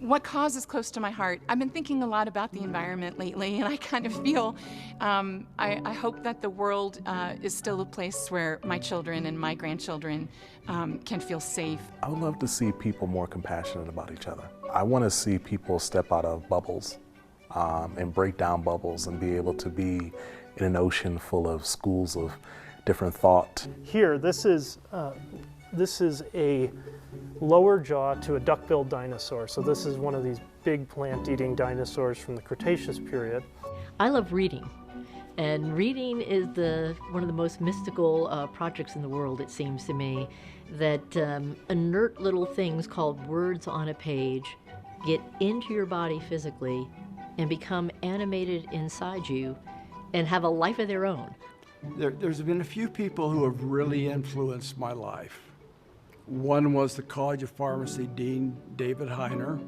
What cause is close to my heart? I've been thinking a lot about the environment lately, and I kind of feel, I hope that the world is still a place where my children and my grandchildren can feel safe. I would love to see people more compassionate about each other. I want to see people step out of bubbles and break down bubbles and be able to be in an ocean full of schools of different thought. Here, this is a lower jaw to a duck-billed dinosaur. So this is one of these big plant-eating dinosaurs from the Cretaceous period. I love reading, and reading is one of the most mystical projects in the world, it seems to me, that inert little things called words on a page get into your body physically and become animated inside you and have a life of their own. There's been a few people who have really influenced my life. One was the College of Pharmacy Dean, David Heiner,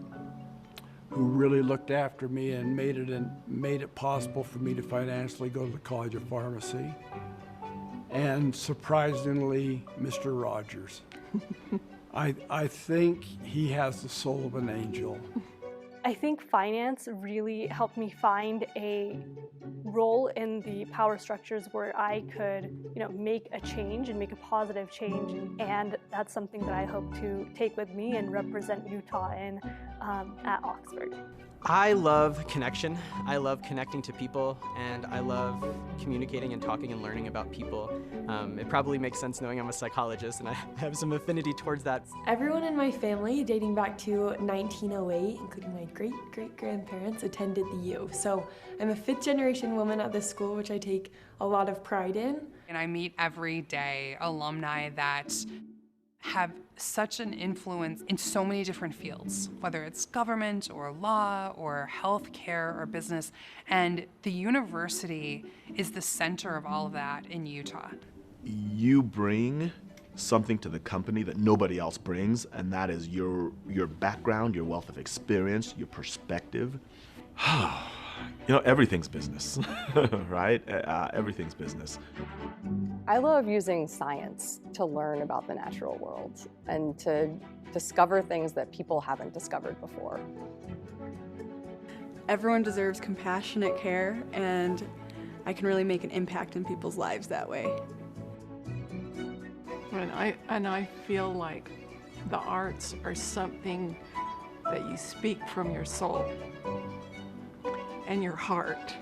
who really looked after me and made it possible for me to financially go to the College of Pharmacy. And surprisingly, Mr. Rogers. I think he has the soul of an angel. I think finance really helped me find a role in the power structures where I could, make a change and make a positive change. And that's something that I hope to take with me and represent Utah in at Oxford. I love connection. I love connecting to people, and I love communicating and talking and learning about people. It probably makes sense knowing I'm a psychologist, and I have some affinity towards that. Everyone in my family, dating back to 1908, including my great-great-grandparents, attended the U. So I'm a fifth-generation woman at this school, which I take a lot of pride in. And I meet every day alumni that have such an influence in so many different fields, whether it's government or law or healthcare or business. And the university is the center of all of that in Utah. You bring something to the company that nobody else brings, and that is your background, your wealth of experience, your perspective. Everything's business, right? Everything's business. I love using science to learn about the natural world and to discover things that people haven't discovered before. Everyone deserves compassionate care, and I can really make an impact in people's lives that way. And I feel like the arts are something that you speak from your soul and your heart.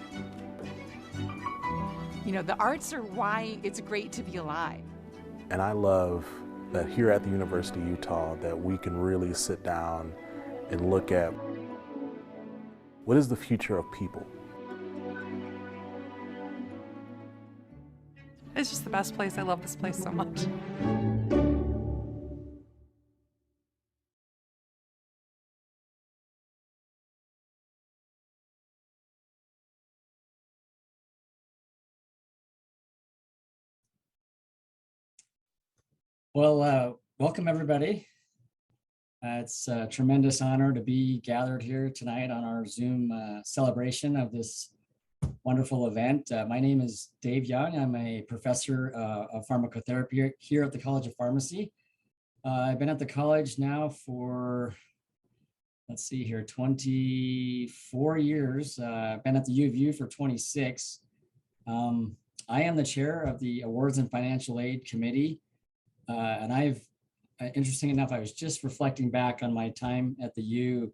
The arts are why it's great to be alive. And I love that here at the University of Utah that we can really sit down and look at what is the future of people. It's just the best place. I love this place so much. Well, welcome everybody. It's a tremendous honor to be gathered here tonight on our Zoom celebration of this wonderful event. My name is Dave Young. I'm a professor of pharmacotherapy here at the College of Pharmacy. I've been at the college now for, 24 years. Been at the U of U for 26. I am the chair of the Awards and Financial Aid Committee. And interesting enough, I was just reflecting back on my time at the U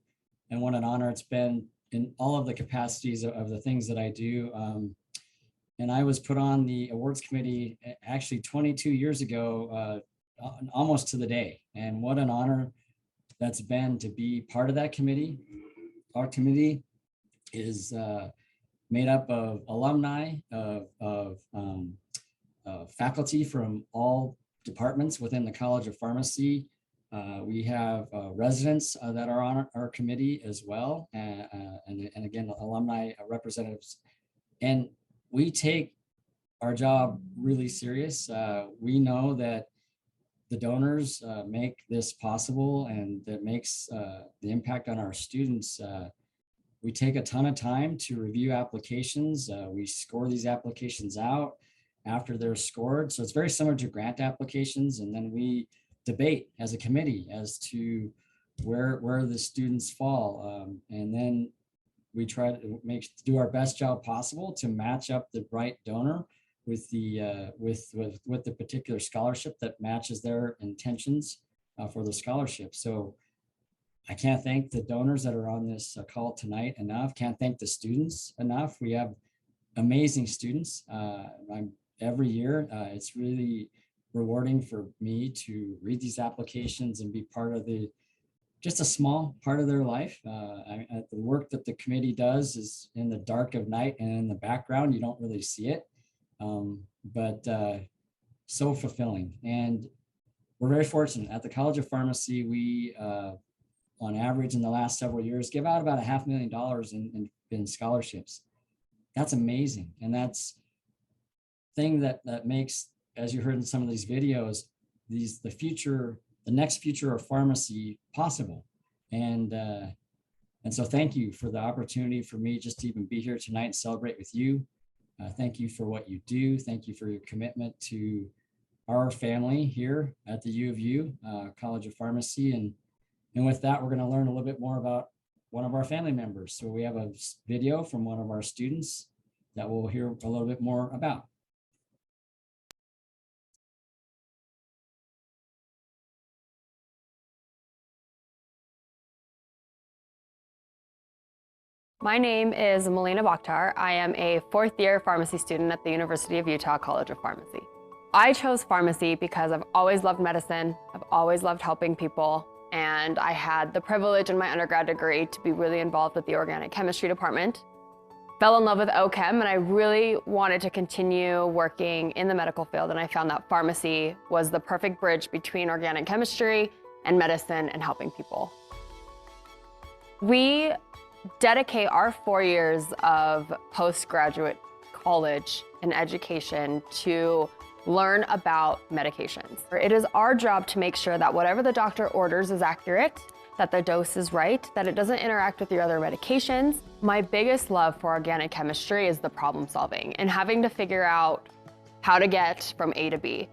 and what an honor it's been in all of the capacities of the things that I do. And I was put on the awards committee actually 22 years ago, almost to the day. And what an honor that's been to be part of that committee. Our committee is made up of alumni, of faculty from all departments within the College of Pharmacy. We have residents that are on our committee as well, and again, alumni representatives. And we take our job really serious. We know that the donors make this possible, and that makes the impact on our students. We take a ton of time to review applications. We score these applications out after they're scored. So it's very similar to grant applications. And then we debate as a committee as to where the students fall. And then we try to do our best job possible to match up the right donor with the with the particular scholarship that matches their intentions for the scholarship. So I can't thank the donors that are on this call tonight enough. Can't thank the students enough. We have amazing students. Every year, it's really rewarding for me to read these applications and be part of just a small part of their life. The work that the committee does is in the dark of night and in the background, you don't really see it, but so fulfilling. And we're very fortunate at the College of Pharmacy. We, on average in the last several years, give out about $500,000 in scholarships. That's amazing. And that's thing that makes, as you heard in some of these videos, the next future of pharmacy possible. And so thank you for the opportunity for me just to even be here tonight and celebrate with you. Thank you for what you do. Thank you for your commitment to our family here at the U of U, College of Pharmacy. And with that, we're going to learn a little bit more about one of our family members. So we have a video from one of our students that we'll hear a little bit more about. My name is Melina Bakhtar. I am a fourth-year pharmacy student at the University of Utah College of Pharmacy. I chose pharmacy because I've always loved medicine, I've always loved helping people, and I had the privilege in my undergrad degree to be really involved with the organic chemistry department. Fell in love with OChem, and I really wanted to continue working in the medical field, and I found that pharmacy was the perfect bridge between organic chemistry and medicine and helping people. We dedicate our 4 years of postgraduate college and education to learn about medications. It is our job to make sure that whatever the doctor orders is accurate, that the dose is right, that it doesn't interact with your other medications. My biggest love for organic chemistry is the problem solving and having to figure out how to get from A to B,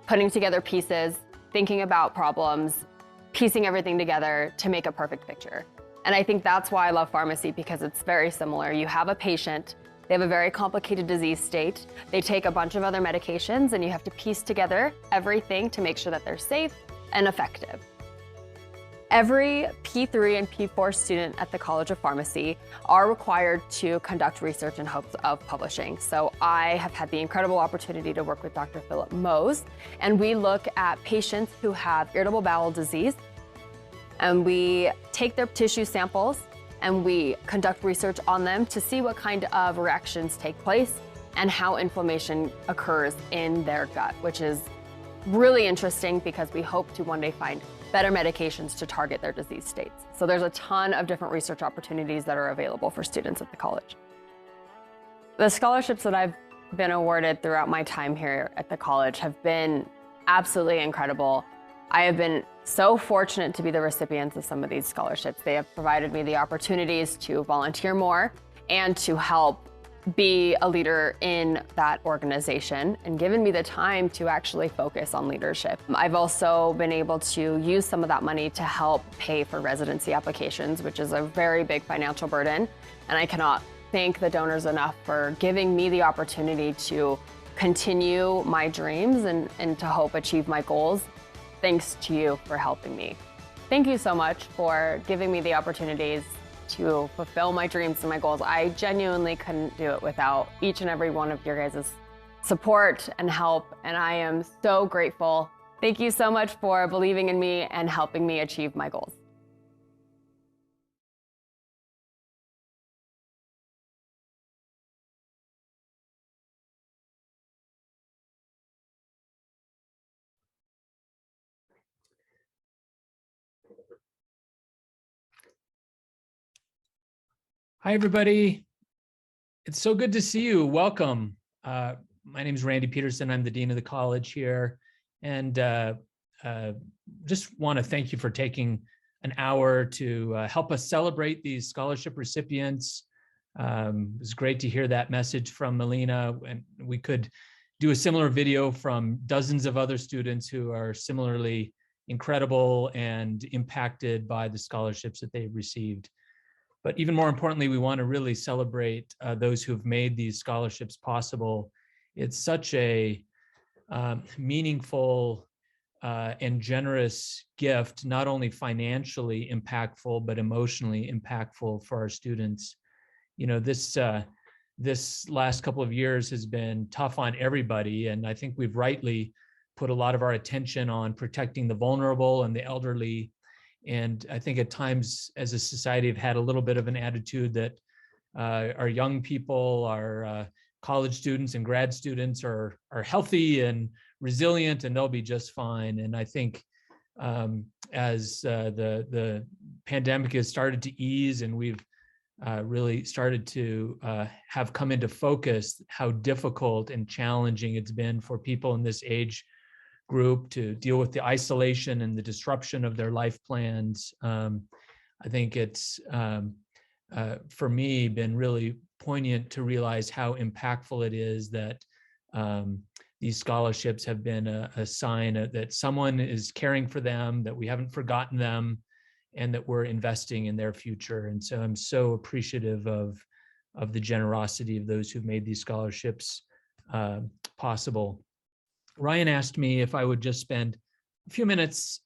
putting together pieces, thinking about problems, piecing everything together to make a perfect picture. And I think that's why I love pharmacy, because it's very similar. You have a patient, they have a very complicated disease state, they take a bunch of other medications, and you have to piece together everything to make sure that they're safe and effective. Every P3 and P4 student at the College of Pharmacy are required to conduct research in hopes of publishing. So I have had the incredible opportunity to work with Dr. Philip Mose, and we look at patients who have irritable bowel disease, and we take their tissue samples and we conduct research on them to see what kind of reactions take place and how inflammation occurs in their gut, which is really interesting because we hope to one day find better medications to target their disease states. So there's a ton of different research opportunities that are available for students at the college. The scholarships that I've been awarded throughout my time here at the college have been absolutely incredible. I have been so fortunate to be the recipients of some of these scholarships. They have provided me the opportunities to volunteer more and to help be a leader in that organization and given me the time to actually focus on leadership. I've also been able to use some of that money to help pay for residency applications, which is a very big financial burden. And I cannot thank the donors enough for giving me the opportunity to continue my dreams and to hope achieve my goals. Thanks to you for helping me. Thank you so much for giving me the opportunities to fulfill my dreams and my goals. I genuinely couldn't do it without each and every one of your guys' support and help, and I am so grateful. Thank you so much for believing in me and helping me achieve my goals. Hi, everybody. It's so good to see you. Welcome. My name is Randy Peterson. I'm the Dean of the college here. And just want to thank you for taking an hour to help us celebrate these scholarship recipients. It was great to hear that message from Melina. And we could do a similar video from dozens of other students who are similarly incredible and impacted by the scholarships that they've received. But even more importantly, we want to really celebrate those who've made these scholarships possible. It's such a meaningful and generous gift, not only financially impactful, but emotionally impactful for our students. You know, this last couple of years has been tough on everybody, and I think we've rightly put a lot of our attention on protecting the vulnerable and the elderly. And I think at times as a society have had a little bit of an attitude that our young people, our college students and grad students are healthy and resilient and they'll be just fine. And I think as the pandemic has started to ease and we've really started to have come into focus how difficult and challenging it's been for people in this age group to deal with the isolation and the disruption of their life plans. I think it's, for me, been really poignant to realize how impactful it is that these scholarships have been a sign that someone is caring for them, that we haven't forgotten them, and that we're investing in their future. And so I'm so appreciative of the generosity of those who've made these scholarships possible. Ryan asked me if I would just spend a few minutes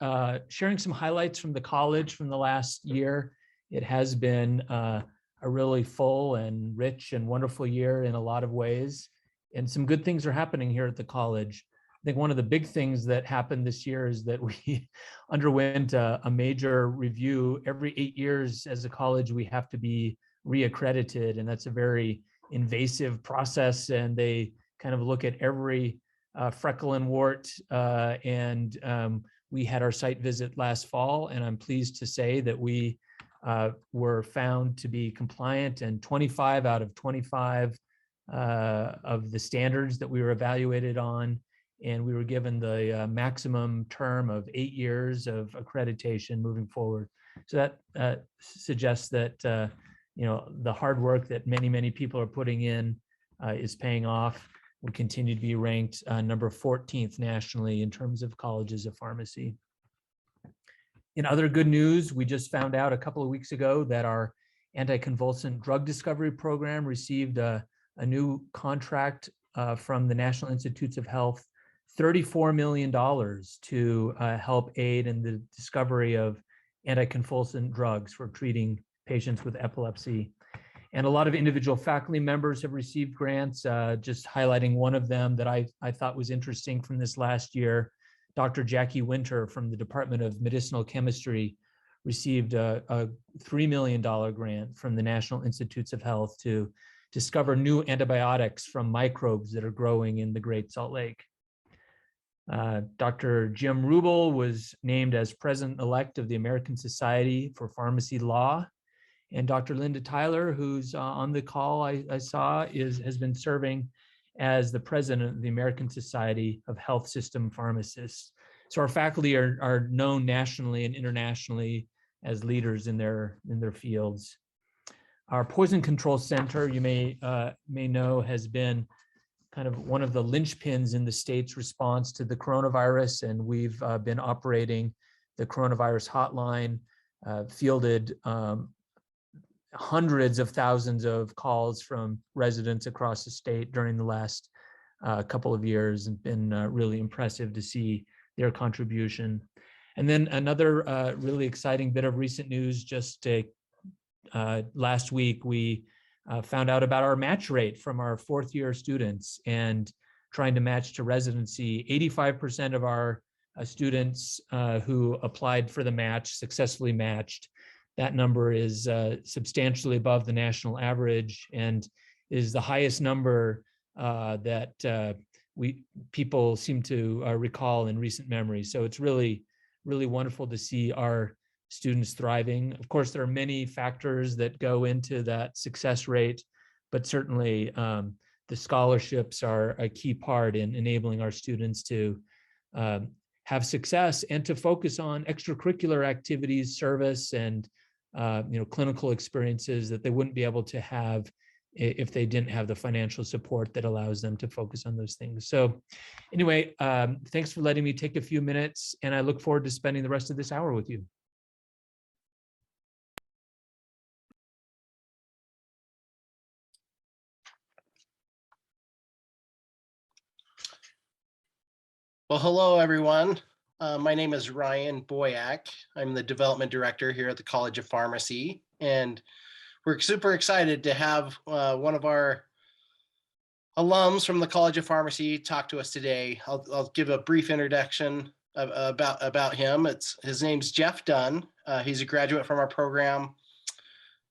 sharing some highlights from the college from the last year. It has been a really full and rich and wonderful year in a lot of ways. And some good things are happening here at the college. I think one of the big things that happened this year is that we underwent a major review. Every 8 years as a college, we have to be reaccredited, and that's a very invasive process. And they kind of look at every freckle and wart. We had our site visit last fall, and I'm pleased to say that we were found to be compliant in 25 out of 25 of the standards that we were evaluated on. And we were given the maximum term of 8 years of accreditation moving forward. So that suggests that the hard work that many people are putting in is paying off. We continue to be ranked number 14th nationally in terms of colleges of pharmacy. In other good news, we just found out a couple of weeks ago that our anticonvulsant drug discovery program received a new contract from the National Institutes of Health, $34 million to help aid in the discovery of anticonvulsant drugs for treating patients with epilepsy. And a lot of individual faculty members have received grants, just highlighting one of them that I thought was interesting from this last year. Dr. Jackie Winter from the Department of Medicinal Chemistry received a $3 million grant from the National Institutes of Health to discover new antibiotics from microbes that are growing in the Great Salt Lake. Dr. Jim Rubel was named as president-elect of the American Society for Pharmacy Law. And Dr. Linda Tyler, who's on the call I saw, has been serving as the president of the American Society of Health System Pharmacists. So our faculty are known nationally and internationally as leaders in their fields. Our Poison Control Center, you may know, has been kind of one of the linchpins in the state's response to the coronavirus, and we've been operating the coronavirus hotline, fielded hundreds of thousands of calls from residents across the state during the last couple of years, and been really impressive to see their contribution. And then another really exciting bit of recent news, just last week, we found out about our match rate from our fourth-year students, and trying to match to residency. 85% of our students who applied for the match successfully matched. That number is substantially above the national average and is the highest number that people seem to recall in recent memory. So it's really wonderful to see our students thriving. Of course, there are many factors that go into that success rate, but certainly the scholarships are a key part in enabling our students to have success and to focus on extracurricular activities, service, and clinical experiences that they wouldn't be able to have if they didn't have the financial support that allows them to focus on those things. So anyway, thanks for letting me take a few minutes, and I look forward to spending the rest of this hour with you. Well, hello, everyone. My name is Ryan Boyack. I'm the development director here at the College of Pharmacy, and we're super excited to have one of our alums from the College of Pharmacy talk to us today. I'll give a brief introduction about him. His name's Jeff Dunn. He's a graduate from our program,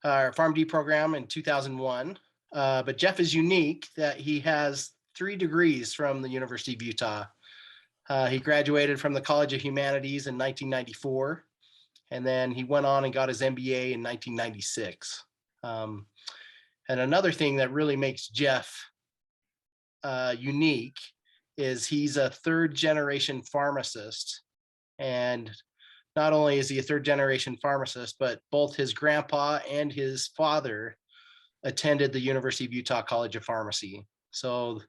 our PharmD program in 2001. But Jeff is unique that he has 3 degrees from the University of Utah. He graduated from the College of Humanities in 1994, and then he went on and got his MBA in 1996. And another thing that really makes Jeff unique is he's a 3rd-generation pharmacist. And not only is he a 3rd-generation pharmacist, but both his grandpa and his father attended the University of Utah College of Pharmacy. So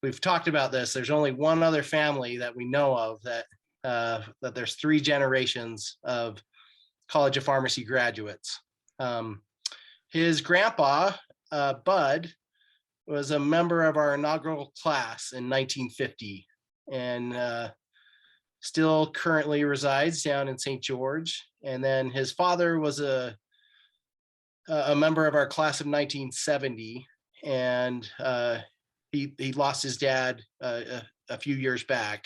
we've talked about this. There's only one other family that we know of that there's 3 generations of College of Pharmacy graduates. His grandpa, Bud, was a member of our inaugural class in 1950, and still currently resides down in St. George. And then his father was a member of our class of 1970, and he lost his dad a few years back.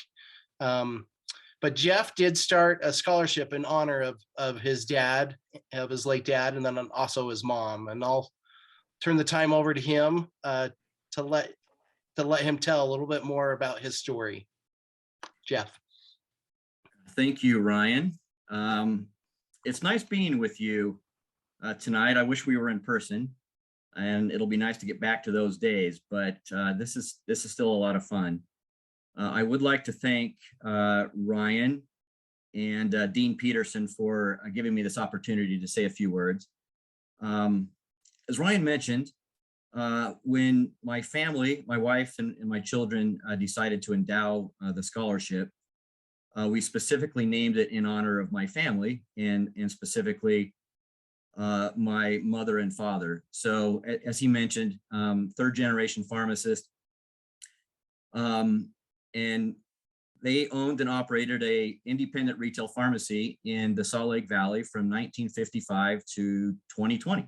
But Jeff did start a scholarship in honor of his dad, of his late dad, and then also his mom. And I'll turn the time over to him to let him tell a little bit more about his story. Jeff. Thank you, Ryan. It's nice being with you tonight. I wish we were in person, and it'll be nice to get back to those days, but this is still a lot of fun. I would like to thank Ryan and Dean Peterson for giving me this opportunity to say a few words. As Ryan mentioned, when my family, my wife and my children decided to endow the scholarship, we specifically named it in honor of my family and specifically my mother and father. So as he mentioned, 3rd-generation pharmacist, and they owned and operated a independent retail pharmacy in the Salt Lake Valley from 1955 to 2020.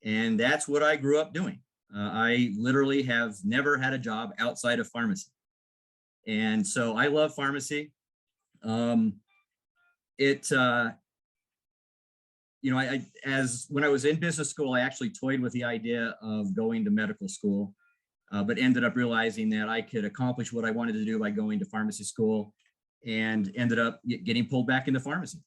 And that's what I grew up doing. I literally have never had a job outside of pharmacy. And so I love pharmacy. When I was in business school, I actually toyed with the idea of going to medical school, but ended up realizing that I could accomplish what I wanted to do by going to pharmacy school, and ended up getting pulled back into pharmacy.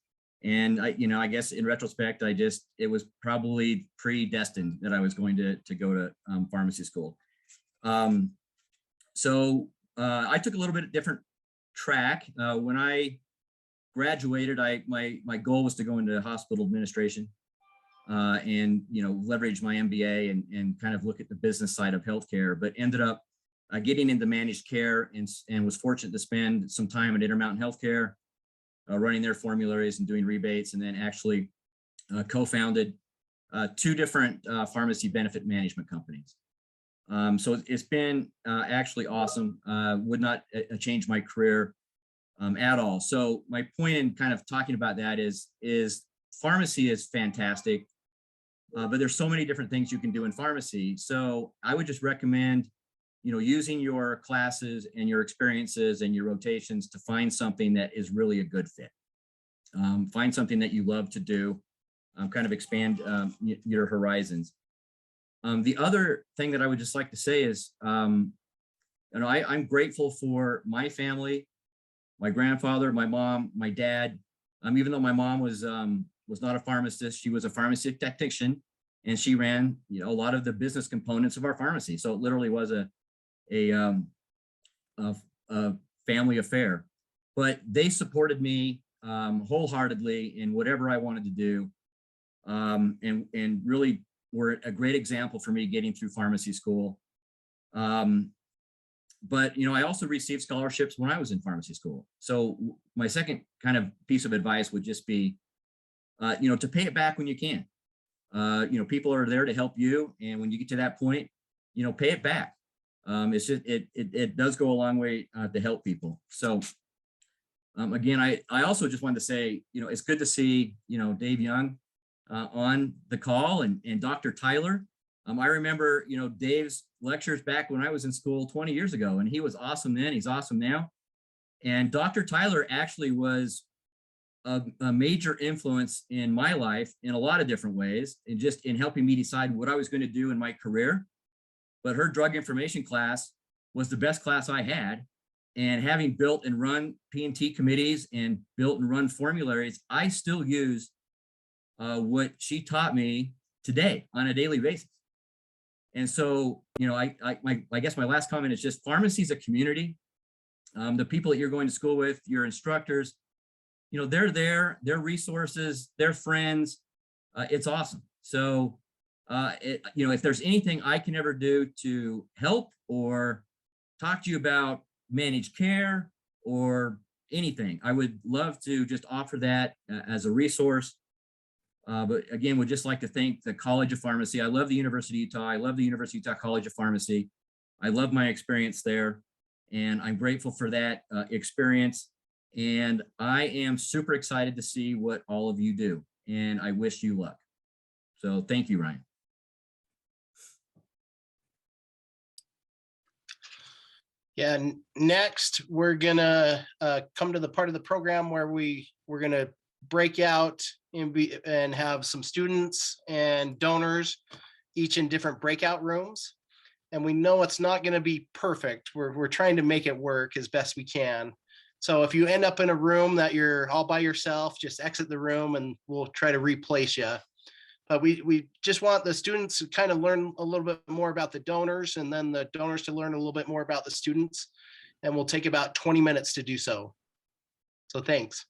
And I guess in retrospect, it was probably predestined that I was going to go to pharmacy school. So I took a little bit different track. When I graduated, my goal was to go into hospital administration and leverage my MBA and kind of look at the business side of healthcare, but ended up getting into managed care and was fortunate to spend some time at Intermountain Healthcare, running their formularies and doing rebates, and then actually co-founded 2 different pharmacy benefit management companies. So it's been actually awesome. Would not change my career at all. So my point in kind of talking about that is pharmacy is fantastic, but there's so many different things you can do in pharmacy. So I would just recommend, using your classes and your experiences and your rotations to find something that is really a good fit. Find something that you love to do, kind of expand your horizons. The other thing that I would just like to say is, I'm grateful for my family, my grandfather, my mom, my dad. Even though my mom was not a pharmacist, she was a pharmacy technician, and she ran a lot of the business components of our pharmacy. So it literally was a family affair. But they supported me wholeheartedly in whatever I wanted to do, and really were a great example for me getting through pharmacy school. But, I also received scholarships when I was in pharmacy school. So my second kind of piece of advice would just be, to pay it back when you can. People are there to help you. And when you get to that point, pay it back. It's just, it does go a long way to help people. So again, I also just wanted to say, it's good to see, Dave Young on the call and Dr. Tyler. I remember, Dave's lectures back when I was in school 20 years ago, and he was awesome then, he's awesome now. And Dr. Tyler actually was a major influence in my life in a lot of different ways, and just in helping me decide what I was going to do in my career. But her drug information class was the best class I had. And having built and run P&T committees and built and run formularies, I still use what she taught me today on a daily basis. And so, I guess my last comment is just pharmacy is a community. The people that you're going to school with, your instructors, they're there, they're resources, they're friends. It's awesome. So, if there's anything I can ever do to help or talk to you about managed care or anything, I would love to just offer that as a resource. But again, would just like to thank the College of Pharmacy. I love the University of Utah. I love the University of Utah College of Pharmacy. I love my experience there, and I'm grateful for that experience. And I am super excited to see what all of you do, and I wish you luck. So thank you, Ryan. Yeah, next we're gonna come to the part of the program where we're gonna break out and have some students and donors, each in different breakout rooms. And we know it's not gonna be perfect. We're trying to make it work as best we can. So if you end up in a room that you're all by yourself, just exit the room and we'll try to replace you. But we just want the students to kind of learn a little bit more about the donors, and then the donors to learn a little bit more about the students. And we'll take about 20 minutes to do so. So thanks.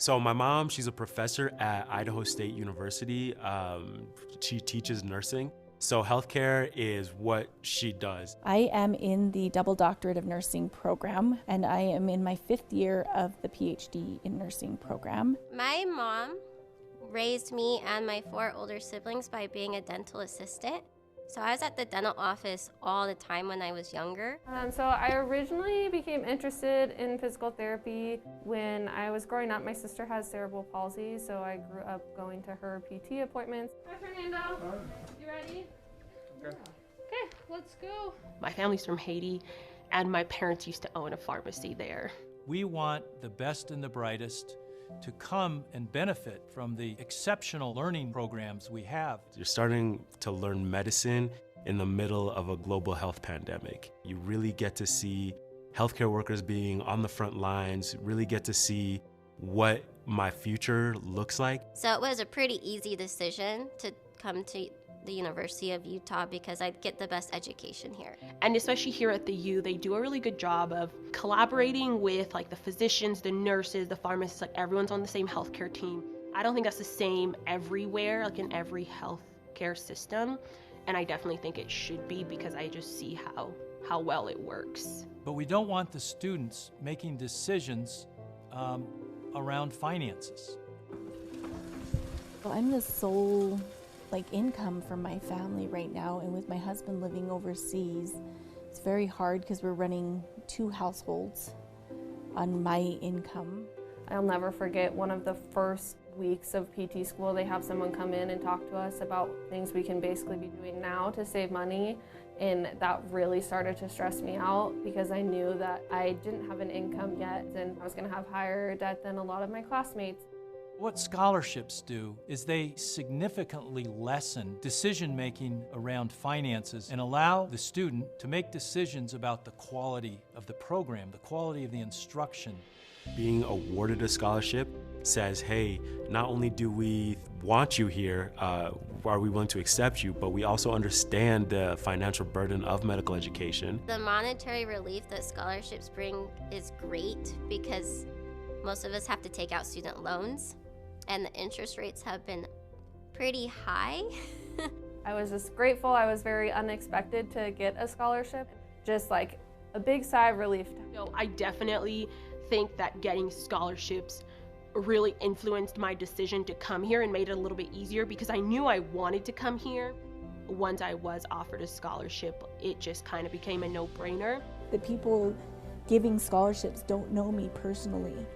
So my mom, she's a professor at Idaho State University. She teaches nursing. So healthcare is what she does. I am in the double doctorate of nursing program, and I am in my 5th year of the PhD in nursing program. My mom raised me and my 4 older siblings by being a dental assistant. So I was at the dental office all the time when I was younger. So I originally became interested in physical therapy when I was growing up. My sister has cerebral palsy, so I grew up going to her PT appointments. Hi, Fernando. You ready? Okay. Okay, let's go. My family's from Haiti, and my parents used to own a pharmacy there. We want the best and the brightest to come and benefit from the exceptional learning programs we have. You're starting to learn medicine in the middle of a global health pandemic. You really get to see healthcare workers being on the front lines, really get to see what my future looks like. So it was a pretty easy decision to come to the University of Utah because I'd get the best education here. And especially here at the U, they do a really good job of collaborating with like the physicians, the nurses, the pharmacists, like everyone's on the same healthcare team. I don't think that's the same everywhere, like in every healthcare system. And I definitely think it should be because I just see how well it works. But we don't want the students making decisions around finances. Well, I'm the sole income from my family right now, and with my husband living overseas, it's very hard because we're running 2 households on my income. I'll never forget one of the first weeks of PT school, they have someone come in and talk to us about things we can basically be doing now to save money. And that really started to stress me out because I knew that I didn't have an income yet and I was going to have higher debt than a lot of my classmates. What scholarships do is they significantly lessen decision-making around finances and allow the student to make decisions about the quality of the program, the quality of the instruction. Being awarded a scholarship says, hey, not only do we want you here, are we willing to accept you, but we also understand the financial burden of medical education. The monetary relief that scholarships bring is great because most of us have to take out student loans, and the interest rates have been pretty high. I was just grateful. I was very unexpected to get a scholarship. Just like a big sigh of relief. So I definitely think that getting scholarships really influenced my decision to come here and made it a little bit easier because I knew I wanted to come here. Once I was offered a scholarship, it just kind of became a no-brainer. The people giving scholarships don't know me personally,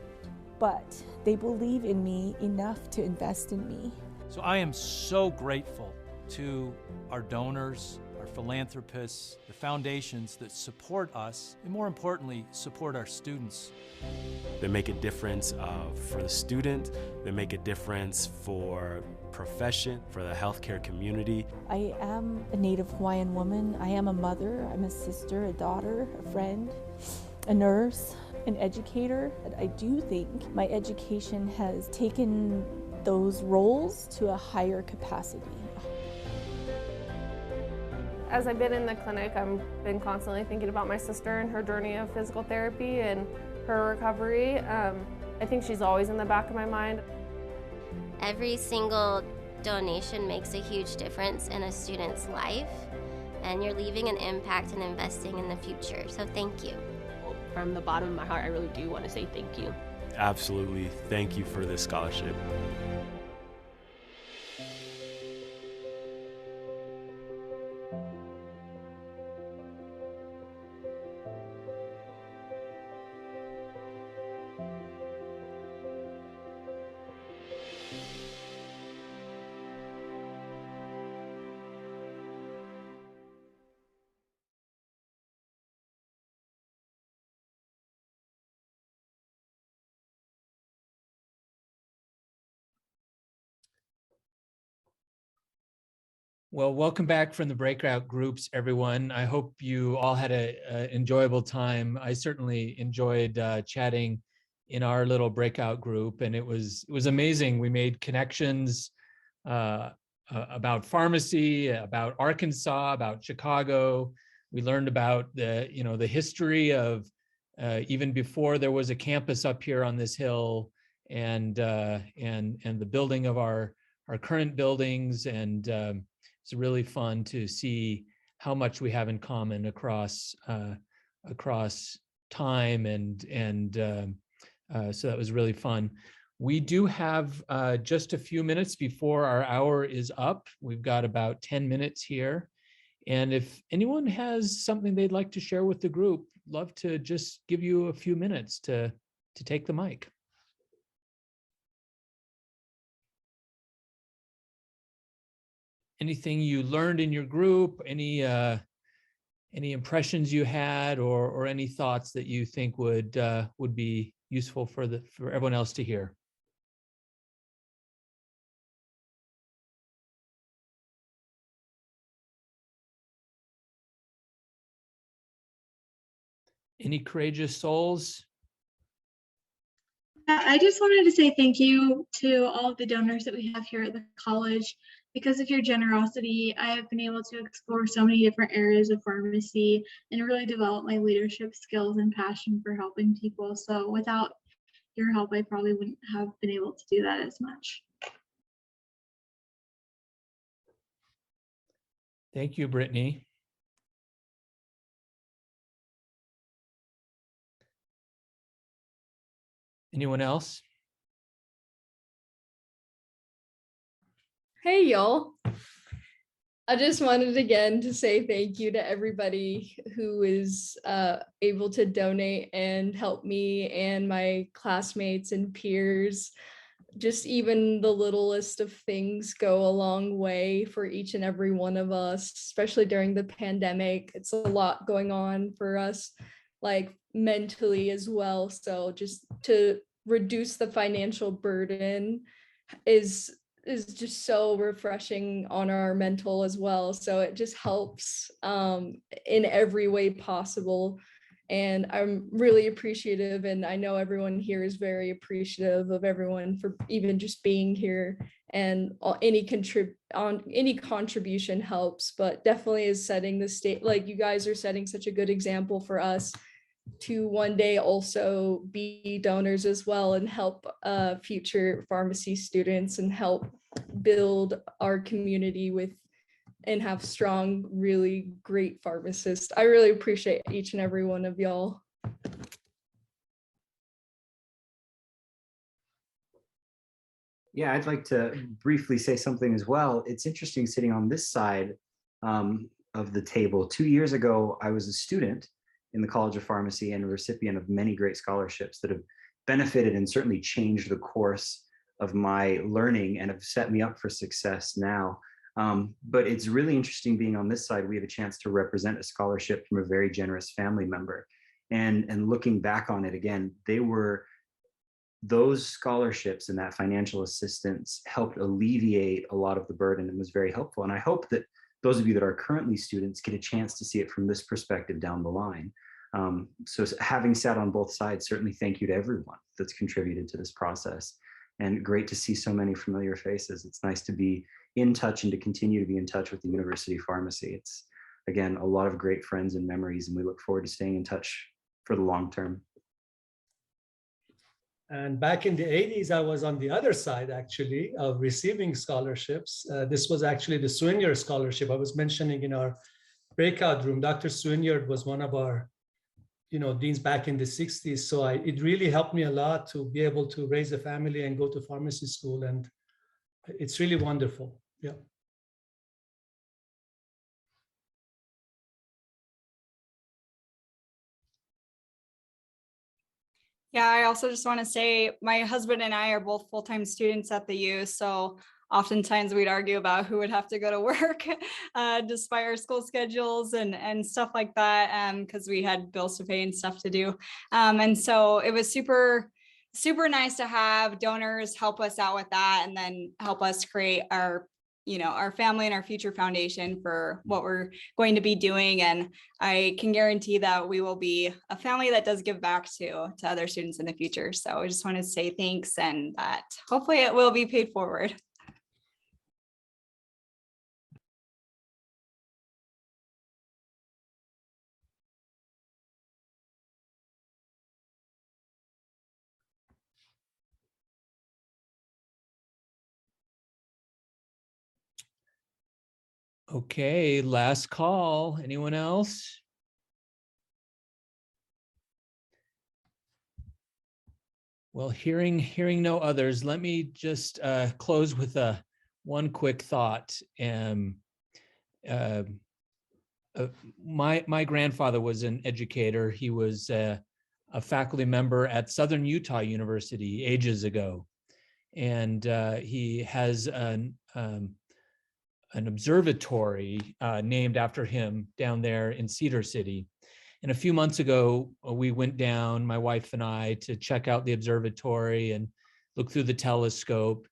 but they believe in me enough to invest in me. So I am so grateful to our donors, our philanthropists, the foundations that support us, and more importantly, support our students. They make a difference for the student, they make a difference for profession, for the healthcare community. I am a Native Hawaiian woman. I am a mother, I'm a sister, a daughter, a friend, a nurse, an educator. I do think my education has taken those roles to a higher capacity. As I've been in the clinic, I've been constantly thinking about my sister and her journey of physical therapy and her recovery. I think she's always in the back of my mind. Every single donation makes a huge difference in a student's life, and you're leaving an impact and investing in the future, so thank you. From the bottom of my heart, I really do want to say thank you. Absolutely. Thank you for this scholarship. Well, welcome back from the breakout groups, everyone. I hope you all had an enjoyable time. I certainly enjoyed chatting in our little breakout group, and it was amazing. We made connections about pharmacy, about Arkansas, about Chicago. We learned about the history of even before there was a campus up here on this hill, and the building of our current buildings, and it's really fun to see how much we have in common across time, and so that was really fun. We do have just a few minutes before our hour is up. We've got about 10 minutes here, and if anyone has something they'd like to share with the group, love to just give you a few minutes to take the mic. Anything you learned in your group, any impressions you had, or any thoughts that you think would be useful for everyone else to hear? Any courageous souls? I just wanted to say thank you to all of the donors that we have here at the college. Because of your generosity, I have been able to explore so many different areas of pharmacy and really develop my leadership skills and passion for helping people. So without your help, I probably wouldn't have been able to do that as much. Thank you, Brittany. Anyone else? Hey, y'all. I just wanted again to say thank you to everybody who is able to donate and help me and my classmates and peers just even the littlest of things go a long way for each and every one of us, especially during the pandemic. It's a lot going on for us, like mentally as well. So just to reduce the financial burden is just so refreshing on our mental as well. So it just helps in every way possible. And I'm really appreciative, and I know everyone here is very appreciative of everyone for even just being here, and any contribution helps, but definitely is setting the state, like you guys are setting such a good example for us to one day also be donors as well and help future pharmacy students and help build our community with and have strong, really great pharmacists. I really appreciate each and every one of y'all. Yeah, I'd like to briefly say something as well. It's interesting sitting on this side of the table. 2 years ago, I was a student in the College of Pharmacy and a recipient of many great scholarships that have benefited and certainly changed the course of my learning and have set me up for success now. But it's really interesting being on this side. We have a chance to represent a scholarship from a very generous family member. And looking back on it again, those scholarships and that financial assistance helped alleviate a lot of the burden and was very helpful. And I hope that those of you that are currently students get a chance to see it from this perspective down the line. So having sat on both sides, certainly thank you to everyone that's contributed to this process. And great to see so many familiar faces. It's nice to be in touch and to continue to be in touch with the University Pharmacy. It's, again, a lot of great friends and memories, and we look forward to staying in touch for the long term. And back in the 80s, I was on the other side, actually, of receiving scholarships. This was actually the Swinyer Scholarship I was mentioning in our breakout room. Dr. Swinyer was one of our deans back in the 60s. So it really helped me a lot to be able to raise a family and go to pharmacy school. And it's really wonderful. Yeah. Yeah, I also just want to say my husband and I are both full-time students at the U, so oftentimes we'd argue about who would have to go to work despite our school schedules and stuff like that, because we had bills to pay and stuff to do. And so it was super nice to have donors help us out with that and then help us create our family and our future foundation for what we're going to be doing. And I can guarantee that we will be a family that does give back to other students in the future. So I just wanted to say thanks, and that hopefully it will be paid forward. Okay, last call. Anyone else? Well, hearing no others, let me just close with one quick thought. My grandfather was an educator. He was a faculty member at Southern Utah University ages ago, and he has an observatory named after him down there in Cedar City. And a few months ago, we went down, my wife and I, to check out the observatory and look through the telescope.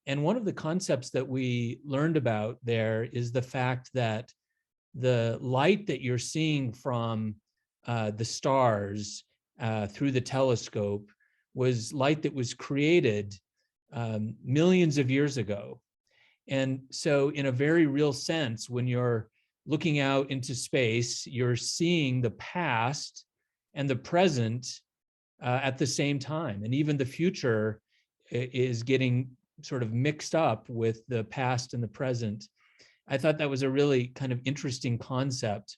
And one of the concepts that we learned about there is the fact that the light that you're seeing from the stars through the telescope was light that was created millions of years ago. And so in a very real sense, when you're looking out into space, you're seeing the past and the present at the same time. And even the future is getting sort of mixed up with the past and the present. I thought that was a really kind of interesting concept,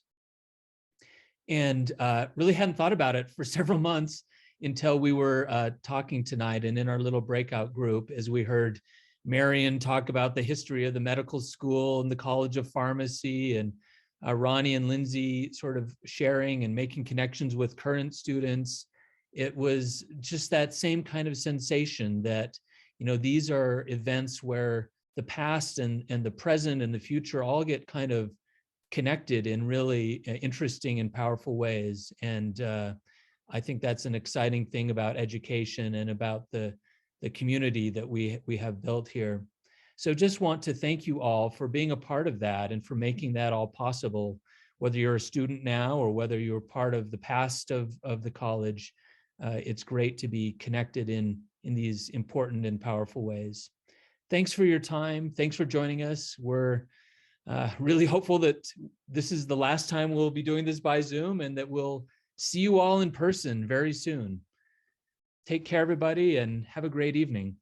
and really hadn't thought about it for several months until we were talking tonight and in our little breakout group, as we heard Marion talk about the history of the medical school and the College of Pharmacy, and Ronnie and Lindsay sort of sharing and making connections with current students. It was just that same kind of sensation that, these are events where the past and the present and the future all get kind of connected in really interesting and powerful ways. And I think that's an exciting thing about education and about the community that we have built here. So just want to thank you all for being a part of that and for making that all possible, whether you're a student now or whether you're part of the past of the college. It's great to be connected in these important and powerful ways. Thanks for your time. Thanks for joining us. We're really hopeful that this is the last time we'll be doing this by Zoom and that we'll see you all in person very soon. Take care, everybody, and have a great evening.